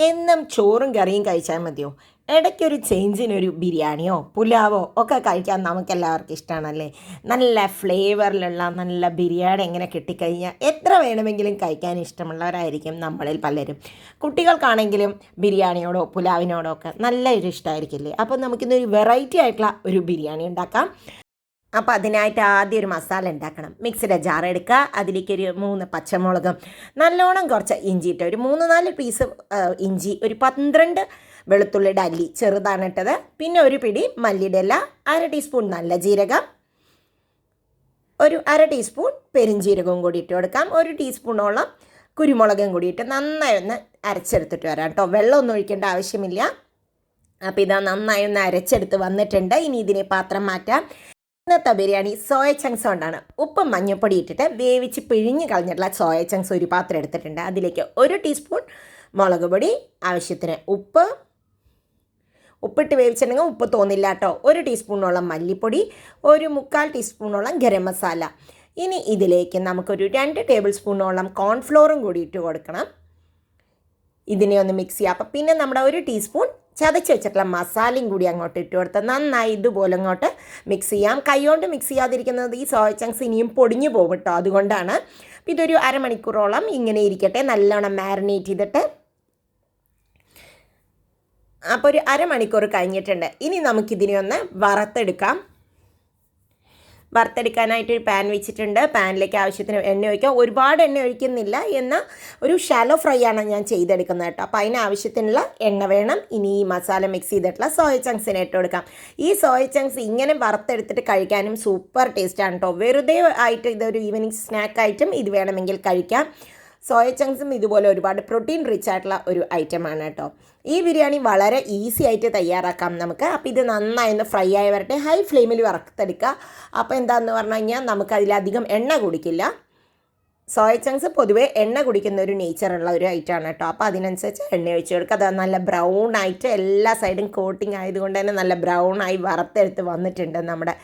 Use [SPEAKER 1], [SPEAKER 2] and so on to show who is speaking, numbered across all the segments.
[SPEAKER 1] എന്നും ചോറും കറിയും കഴിച്ചാൽ മതിയോ? ഇടയ്ക്കൊരു ചേഞ്ചിനൊരു ബിരിയാണിയോ പുലാവോ ഒക്കെ കഴിക്കാൻ നമുക്കെല്ലാവർക്കും ഇഷ്ടമാണല്ലേ. നല്ല ഫ്ലേവറിലുള്ള നല്ല ബിരിയാണി എങ്ങനെ കിട്ടിക്കഴിഞ്ഞാൽ എത്ര വേണമെങ്കിലും കഴിക്കാൻ ഇഷ്ടമുള്ളവരായിരിക്കും നമ്മളിൽ പലരും. കുട്ടികൾക്കാണെങ്കിലും ബിരിയാണിയോടോ പുലാവിനോടോ ഒക്കെ നല്ല ഒരു ഇഷ്ടമായിരിക്കില്ലേ. അപ്പോൾ നമുക്കിന്നൊരു വെറൈറ്റി ആയിട്ടുള്ള ഒരു ബിരിയാണി ഉണ്ടാക്കാം. അപ്പോൾ അതിനായിട്ട് ആദ്യം ഒരു മസാല ഉണ്ടാക്കണം. മിക്സിയുടെ ജാർ എടുക്കുക, അതിലേക്കൊരു 3 പച്ചമുളകും നല്ലോണം കുറച്ച് ഇഞ്ചി ഇട്ട് ഒരു 3-4 പീസ് ഇഞ്ചി, ഒരു 12 വെളുത്തുള്ളിയുടെ അല്ലി ചെറുതാണ് ഇട്ടത്, പിന്നെ ഒരു പിടി മല്ലിയുടെ ഇല, 1/2 ടീസ്പൂൺ നല്ല ജീരകം, ഒരു 1/2 ടീസ്പൂൺ പെരിഞ്ജീരകവും കൂടി ഇട്ട് കൊടുക്കാം, 1 ടീസ്പൂണോളം കുരുമുളകും കൂടി ഇട്ട് നന്നായി ഒന്ന് അരച്ചെടുത്തിട്ട് വരാം കേട്ടോ. വെള്ളമൊന്നും ഒഴിക്കേണ്ട ആവശ്യമില്ല. അപ്പോൾ ഇതാ നന്നായി ഒന്ന് അരച്ചെടുത്ത് വന്നിട്ടുണ്ട്. ഇനി ഇതിനെ പാത്രം മാറ്റാം. ഇന്നത്തെ ബിരിയാണി സോയ ചങ്ക്സ് കൊണ്ടാണ്. ഉപ്പും മഞ്ഞൾപ്പൊടി ഇട്ടിട്ട് വേവിച്ച് പിഴിഞ്ഞ് കളഞ്ഞിട്ടുള്ള സോയ ചങ്ക്സ് ഒരു പാത്രം എടുത്തിട്ടുണ്ട്. അതിലേക്ക് 1 ടീസ്പൂൺ മുളക് പൊടി, ആവശ്യത്തിന് ഉപ്പിട്ട് വേവിച്ചിട്ടുണ്ടെങ്കിൽ ഉപ്പ് തോന്നില്ല കേട്ടോ. 1 ടീസ്പൂണോളം മല്ലിപ്പൊടി, 1/4 ടീസ്പൂണോളം ഗരം മസാല. ഇനി ഇതിലേക്ക് നമുക്കൊരു 2 ടേബിൾ സ്പൂണോളം കോൺഫ്ലോറും കൂടി ഇട്ട് കൊടുക്കണം. ഇതിനെ ഒന്ന് മിക്സ് ചെയ്യാം. അപ്പം പിന്നെ നമ്മുടെ 1 ടീസ്പൂൺ ചതച്ച് വെച്ചിട്ടുള്ള മസാലയും കൂടി അങ്ങോട്ട് ഇട്ട് കൊടുത്ത് നന്നായി ഇതുപോലെ അങ്ങോട്ട് മിക്സ് ചെയ്യാം. കൈകൊണ്ട് മിക്സ് ചെയ്യാതിരിക്കുന്നത് ഈ സോയ ചങ്ക്സ് ഇനിയും പൊടിഞ്ഞു പോകും കേട്ടോ, അതുകൊണ്ടാണ്. ഇതൊരു അരമണിക്കൂറോളം ഇങ്ങനെ ഇരിക്കട്ടെ, നല്ലോണം മാരിനേറ്റ് ചെയ്തിട്ട്. അപ്പോൾ ഒരു അരമണിക്കൂർ കഴിഞ്ഞിട്ടുണ്ട്. ഇനി നമുക്കിതിനെ ഒന്ന് വറുത്തെടുക്കാനായിട്ടൊരു പാൻ വെച്ചിട്ടുണ്ട്. പാനിലേക്ക് ആവശ്യത്തിന് എണ്ണ ഒഴിക്കുക. ഒരുപാട് എണ്ണ ഒഴിക്കുന്നില്ല, എന്നാൽ ഒരു ഷാലോ ഫ്രൈ ആണ് ഞാൻ ചെയ്തെടുക്കുന്നത് കേട്ടോ. അപ്പോൾ അതിന് ആവശ്യത്തിനുള്ള എണ്ണ വേണം. ഇനി ഈ മസാല മിക്സ് ചെയ്തിട്ടുള്ള സോയ ചങ്ക്സിനെ ഇട്ട് കൊടുക്കാം. ഈ സോയ ചങ്ക്സ് ഇങ്ങനെ വറുത്തെടുത്തിട്ട് കഴിക്കാനും സൂപ്പർ ടേസ്റ്റാണ് കേട്ടോ. വെറുതെ ആയിട്ട് ഇതൊരു ഈവനിങ് സ്നാക്കായിട്ടും ഇത് വേണമെങ്കിൽ കഴിക്കാം. സോയ ചങ്ക്സും ഇതുപോലെ ഒരുപാട് പ്രോട്ടീൻ റിച്ച് ആയിട്ടുള്ള ഒരു ഐറ്റമാണ് കേട്ടോ. ഈ ബിരിയാണി വളരെ ഈസി ആയിട്ട് തയ്യാറാക്കാം നമുക്ക്. അപ്പോൾ ഇത് നന്നായി ഒന്ന് ഫ്രൈ ആയി വരട്ടെ. ഹൈ ഫ്ലെയിമിൽ വറുത്തെടുക്കുക. അപ്പോൾ എന്താണെന്ന് പറഞ്ഞു കഴിഞ്ഞാൽ നമുക്കതിലധികം എണ്ണ കുടിക്കില്ല. സോയ ചങ്ക്സ് പൊതുവേ എണ്ണ കുടിക്കുന്ന ഒരു നേച്ചറുള്ള ഒരു ഐറ്റമാണ് കേട്ടോ. അപ്പോൾ അതിനനുസരിച്ച് എണ്ണ ഒഴിച്ച് കൊടുക്കുക. അത് നല്ല ബ്രൗൺ ആയിട്ട് എല്ലാ സൈഡും കോട്ടിങ് ആയതുകൊണ്ട് തന്നെ നല്ല ബ്രൗൺ ആയി വറുത്തെടുത്ത് വന്നിട്ടുണ്ട് നമ്മുടെ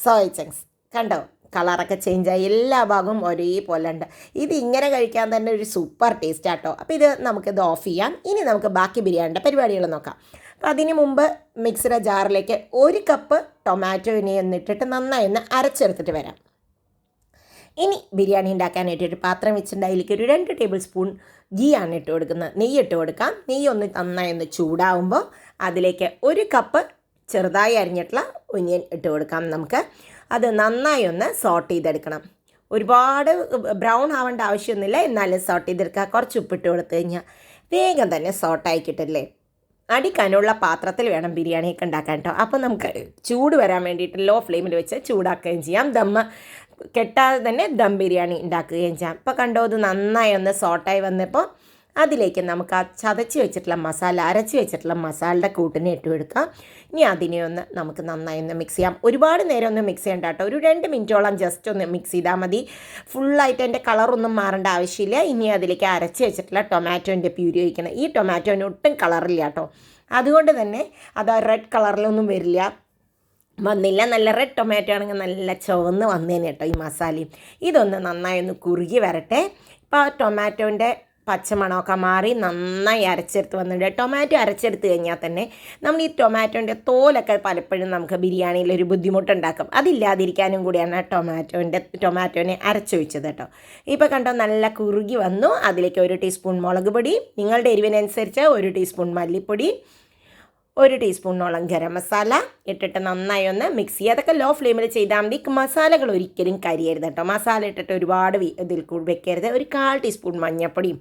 [SPEAKER 1] സോയ ചങ്ക്സ്. കണ്ടോ, കളറൊക്കെ ചേഞ്ചായി എല്ലാ ഭാഗവും ഒരേപോലെ ഉണ്ട്. ഇത് ഇങ്ങനെ കഴിക്കാൻ തന്നെ ഒരു സൂപ്പർ ടേസ്റ്റ് ആട്ടോ. അപ്പോൾ നമുക്കിത് ഓഫ് ചെയ്യാം. ഇനി നമുക്ക് ബാക്കി ബിരിയാണിയുടെ പരിപാടികൾ നോക്കാം. അപ്പോൾ അതിന് മുമ്പ് മിക്സിയുടെ ജാറിലേക്ക് 1 കപ്പ് ടൊമാറ്റോനെ ഒന്നിട്ടിട്ട് നന്നായി ഒന്ന് അരച്ചെടുത്തിട്ട് വരാം. ഇനി ബിരിയാണി ഉണ്ടാക്കാനായിട്ട് ഒരു പാത്രം വെച്ചിട്ടുണ്ട്. അതിലേക്ക് ഒരു 2 ടേബിൾ സ്പൂൺ ഗീ ആണ് ഇട്ട് കൊടുക്കുന്നത്. നെയ്യ് ഇട്ട് കൊടുക്കാം. നെയ്യ് ഒന്ന് നന്നായി ഒന്ന് ചൂടാവുമ്പോൾ അതിലേക്ക് 1 കപ്പ് ചെറുതായി അരിഞ്ഞിട്ടുള്ള ഒനിയൻ ഇട്ട് കൊടുക്കാം നമുക്ക്. അത് നന്നായി ഒന്ന് സോട്ട് ചെയ്തെടുക്കണം. ഒരുപാട് ബ്രൗൺ ആവേണ്ട ആവശ്യമൊന്നുമില്ല, എന്നാലും സോട്ട് ചെയ്തെടുക്കുക. കുറച്ച് ഉപ്പിട്ട് കൊടുത്തു കഴിഞ്ഞാൽ വേഗം തന്നെ സോട്ടായി കിട്ടില്ലേ. അടിക്കനുള്ള പാത്രത്തിൽ വേണം ബിരിയാണിയൊക്കെ ഉണ്ടാക്കാൻ കേട്ടോ. അപ്പോൾ നമുക്ക് ചൂട് വരാൻ വേണ്ടിയിട്ട് ലോ ഫ്ലെയിമിൽ വെച്ച് ചൂടാക്കുകയും ചെയ്യാം. കെട്ടാതെ തന്നെ ദം ബിരിയാണി ഉണ്ടാക്കുകയും ചെയ്യാം. അപ്പോൾ കണ്ടോ, അത് നന്നായി ഒന്ന് സോട്ടായി വന്നപ്പോൾ അതിലേക്ക് നമുക്ക് ആ അരച്ച് വെച്ചിട്ടുള്ള മസാലയുടെ കൂട്ടിനെ ഇട്ട് കൊടുക്കാം. ഇനി അതിനെ നമുക്ക് നന്നായി ഒന്ന് മിക്സ് ചെയ്യാം. ഒരുപാട് നേരം ഒന്ന് മിക്സ് ചെയ്യണ്ട കേട്ടോ. ഒരു 2 മിനിറ്റോളം ജസ്റ്റ് ഒന്ന് മിക്സ് ചെയ്താൽ മതി. ഫുള്ളായിട്ട് അതിൻ്റെ കളറൊന്നും മാറേണ്ട ആവശ്യമില്ല. ഇനി അതിലേക്ക് അരച്ച് വെച്ചിട്ടുള്ള ടൊമാറ്റോൻ്റെ പ്യൂരി ഒഴിക്കണം. ഈ ടൊമാറ്റോന് ഒട്ടും കളറില്ല കേട്ടോ, അതുകൊണ്ട് തന്നെ അത് റെഡ് കളറിലൊന്നും വന്നില്ല. നല്ല റെഡ് ടൊമാറ്റോ ആണെങ്കിൽ നല്ല ചുവന്ന് വന്നേനെ കേട്ടോ ഈ മസാലയും. ഇതൊന്ന് നന്നായി ഒന്ന് കുറുകി വരട്ടെ. ഇപ്പോൾ ടൊമാറ്റോൻ്റെ പച്ചമണമൊക്കെ മാറി നന്നായി അരച്ചെടുത്ത് വന്നിട്ടുണ്ട്. ടൊമാറ്റോ അരച്ചെടുത്ത് കഴിഞ്ഞാൽ തന്നെ നമ്മൾ ഈ ടൊമാറ്റോൻ്റെ തോലൊക്കെ പലപ്പോഴും നമുക്ക് ബിരിയാണിയിൽ ഒരു ബുദ്ധിമുട്ടുണ്ടാക്കും. അതില്ലാതിരിക്കാനും കൂടിയാണ് ടൊമാറ്റോനെ അരച്ചൊഴിച്ചത് കേട്ടോ. ഇപ്പോൾ കണ്ടോ, നല്ല കുറുകി വന്നു. അതിലേക്ക് 1 ടീസ്പൂൺ മുളക് പൊടി, നിങ്ങളുടെ എരിവിനനുസരിച്ച് 1 ടീസ്പൂൺ മല്ലിപ്പൊടി, 1 ടീസ്പൂണോളം ഗരം മസാല ഇട്ടിട്ട് നന്നായി ഒന്ന് മിക്സ് ചെയ്യുക. അതൊക്കെ ലോ ഫ്ലെയിമിൽ ചെയ്താൽ മതി. മസാലകൾ ഒരിക്കലും കരിയരുത് കേട്ടോ. മസാല ഇട്ടിട്ട് ഒരുപാട് ഇതിൽ കൂടി വെക്കരുത്. 1/4 ടീസ്പൂൺ മഞ്ഞൾപ്പൊടിയും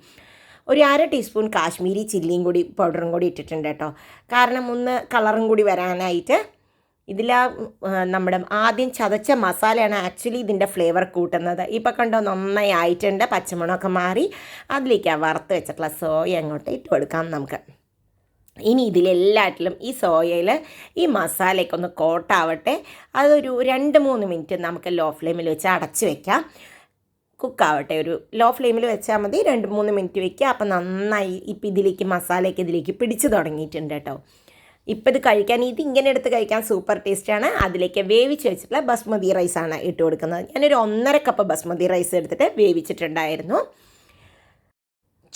[SPEAKER 1] 1/2 ടീസ്പൂൺ കാശ്മീരി ചില്ലിയും കൂടി പൗഡറും കൂടി ഇട്ടിട്ടുണ്ട് കേട്ടോ. കാരണം ഒന്ന് കളറും കൂടി വരാനായിട്ട്. നമ്മുടെ ആദ്യം ചതച്ച മസാലയാണ് ആക്ച്വലി ഇതിൻ്റെ ഫ്ലേവർ കൂട്ടുന്നത്. ഇപ്പോൾ കണ്ടോ, നന്നായി ആയിട്ടുണ്ട്. പച്ചമണമൊക്കെ മാറി അതിലേക്ക് വറുത്ത് വെച്ചിട്ടുള്ള സോയ അങ്ങോട്ട് ഇട്ട് കൊടുക്കാം നമുക്ക്. ഇനി ഇതിലെല്ലാറ്റിലും ഈ സോയയിൽ ഈ മസാലയൊക്കെ ഒന്ന് കോട്ടാവട്ടെ. അതൊരു 2-3 മിനിറ്റ് നമുക്ക് ലോ ഫ്ലെയിമിൽ വെച്ച് അടച്ച് വെക്കാം. കുക്കാവട്ടെ. ഒരു ലോ ഫ്ലെയിമിൽ വെച്ചാൽ മതി. 2-3 മിനിറ്റ് വെക്കുക. അപ്പോൾ നന്നായി ഇപ്പം മസാലയൊക്കെ ഇതിലേക്ക് പിടിച്ച് തുടങ്ങിയിട്ടുണ്ട് കേട്ടോ. ഇപ്പോൾ ഇതിങ്ങനെ എടുത്ത് കഴിക്കാൻ സൂപ്പർ ടേസ്റ്റാണ്. അതിലേക്ക് വേവിച്ച് വെച്ചിട്ടുള്ള ബസ്മതി റൈസാണ് ഇട്ട് കൊടുക്കുന്നത്. ഞാനൊരു 1.5 കപ്പ് ബസ്മതി റൈസ് എടുത്തിട്ട് വേവിച്ചിട്ടുണ്ടായിരുന്നു.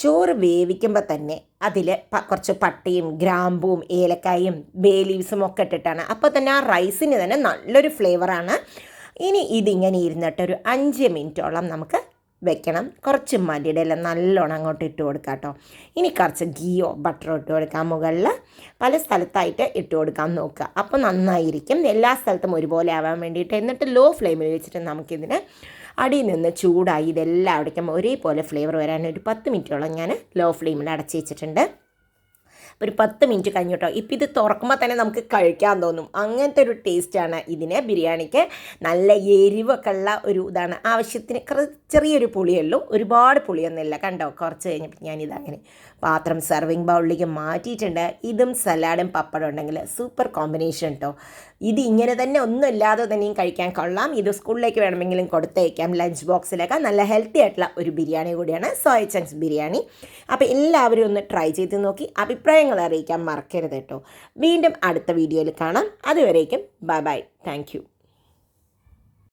[SPEAKER 1] ചോറ് വേവിക്കുമ്പോൾ തന്നെ അതിൽ കുറച്ച് പട്ടയും ഗ്രാമ്പും ഏലക്കായും ബേ ലീവ്സും ഒക്കെ ഇട്ടിട്ടാണ്. അപ്പോൾ തന്നെ ആ റൈസിന് തന്നെ നല്ലൊരു ഫ്ലേവറാണ്. ഇനി ഇതിങ്ങനെ ഇരുന്നിട്ട് ഒരു 5 മിനിറ്റോളം നമുക്ക് വെക്കണം. കുറച്ച് മല്ലിയുടെ ഇല നല്ലോണം അങ്ങോട്ട് ഇട്ട് കൊടുക്കാം കേട്ടോ. ഇനി കുറച്ച് ഗീയോ ബട്ടറോ ഇട്ട് കൊടുക്കാം. മുകളിൽ പല സ്ഥലത്തായിട്ട് ഇട്ട് കൊടുക്കാൻ നോക്കുക. അപ്പോൾ നന്നായിരിക്കും, എല്ലാ സ്ഥലത്തും ഒരുപോലെ ആവാൻ വേണ്ടിയിട്ട്. എന്നിട്ട് ലോ ഫ്ലെയിമിൽ വെച്ചിട്ട് നമുക്കിതിന് അടിയിൽ നിന്ന് ചൂടായി ഇതെല്ലാവിടേക്കും ഒരേപോലെ ഫ്ലേവർ വരാൻ ഒരു 10 മിനിറ്റോളം ഞാൻ ലോ ഫ്ലെയിമിൽ അടച്ച് വെച്ചിട്ടുണ്ട്. ഒരു 10 മിനിറ്റ് കഴിഞ്ഞു കേട്ടോ. ഇപ്പം ഇത് തുറക്കുമ്പോൾ തന്നെ നമുക്ക് കഴിക്കാൻ തോന്നും, അങ്ങനത്തെ ഒരു ടേസ്റ്റാണ് ഇതിന്. ബിരിയാണിക്ക് നല്ല എരിവൊക്കെ ഉള്ള ഒരു ഇതാണ്. ആവശ്യത്തിന് ചെറിയൊരു പുളിയുള്ളൂ, ഒരുപാട് പുളിയൊന്നുമില്ല. കണ്ടോ, കുറച്ച് കഴിഞ്ഞപ്പോൾ ഞാനിതങ്ങനെ പാത്രം സെർവിങ് ബൗളിലേക്ക് മാറ്റിയിട്ടുണ്ട്. ഇതും സലാഡും പപ്പടം ഉണ്ടെങ്കിൽ സൂപ്പർ കോമ്പിനേഷൻ കേട്ടോ. ഇത് ഇങ്ങനെ തന്നെ ഒന്നും ഇല്ലാതെ തന്നെയും കഴിക്കാൻ കൊള്ളാം. ഇത് സ്കൂളിലേക്ക് വേണമെങ്കിലും കൊടുത്തയക്കാം, ലഞ്ച് ബോക്സിലൊക്കെ. നല്ല ഹെൽത്തി ആയിട്ടുള്ള ഒരു ബിരിയാണി കൂടിയാണ് സോയ ചങ്ക്സ് ബിരിയാണി. അപ്പോൾ എല്ലാവരും ഒന്ന് ട്രൈ ചെയ്ത് നോക്കി അഭിപ്രായങ്ങൾ അറിയിക്കാൻ മറക്കരുത് കേട്ടോ. വീണ്ടും അടുത്ത വീഡിയോയിൽ കാണാം. അതുവരേക്കും ബൈ ബൈ. Thank you.